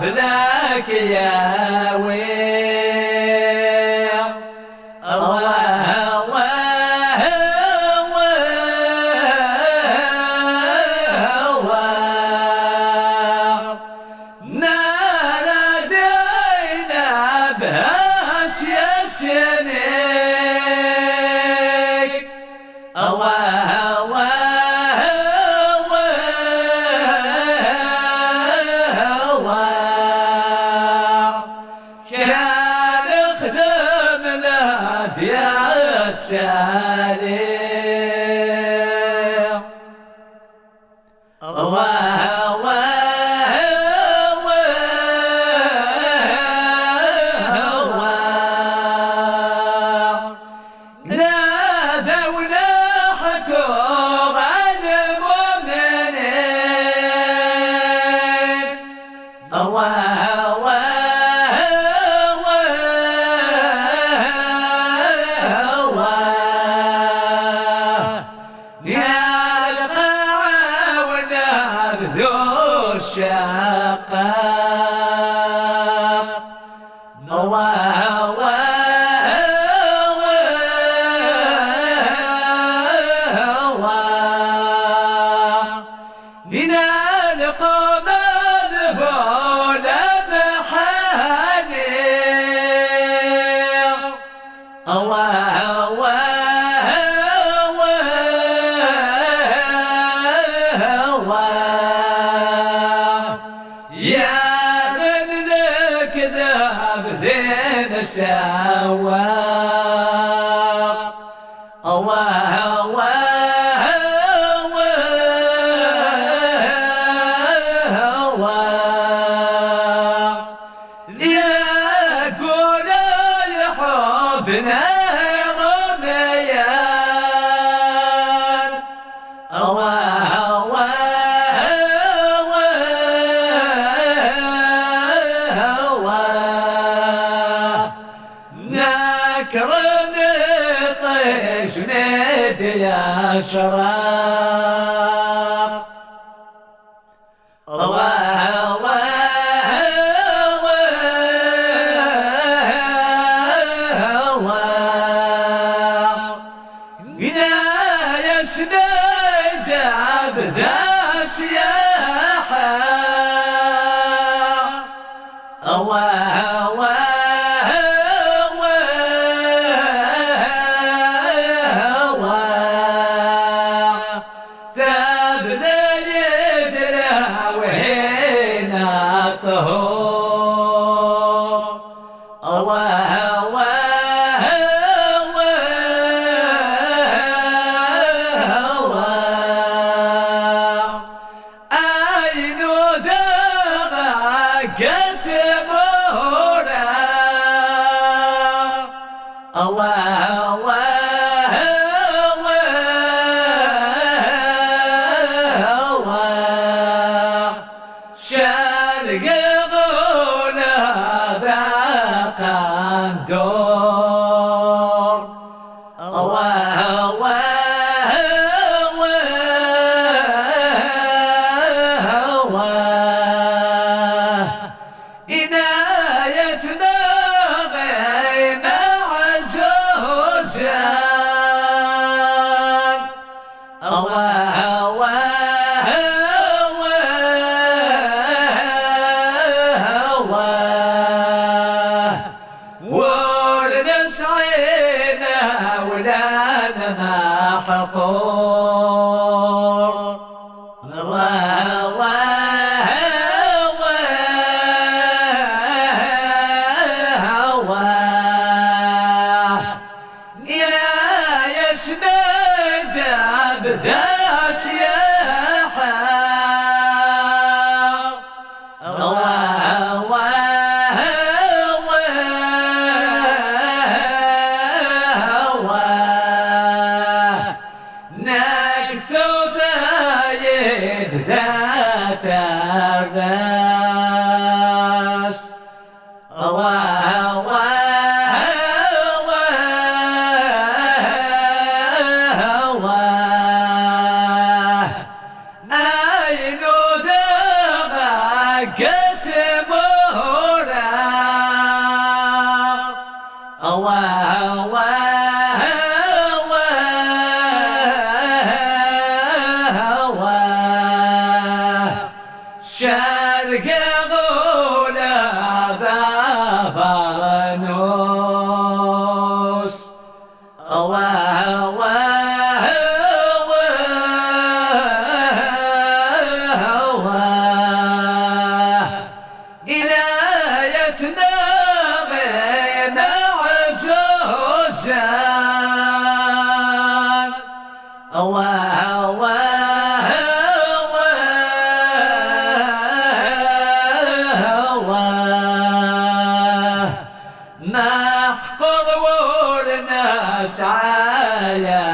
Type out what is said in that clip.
قبلك يا ويل نادينا بهاش يا سنيك كان خدمنا ديات شالي نادونا حكوم المؤمنين ذو الشقاق نلقى مذبول بحنيق يا من لك ذهب ذين السواق يقول يحبنا رميان نكرني طيش ندي يا شراق يا سند عبدا سياحة تبذل يدرى وهنا طهور أين دغقت مهورا شرق غونا ذاق الدور إنايتنا غيم عزوزان لنا محقور إلى يشمد بذا سياحة نكتب يد ذات الراس أين ذبقت مهرا شرق غولا ذبرنوس إنايتنا غير عزوزان محقور ورنا سعاياتنا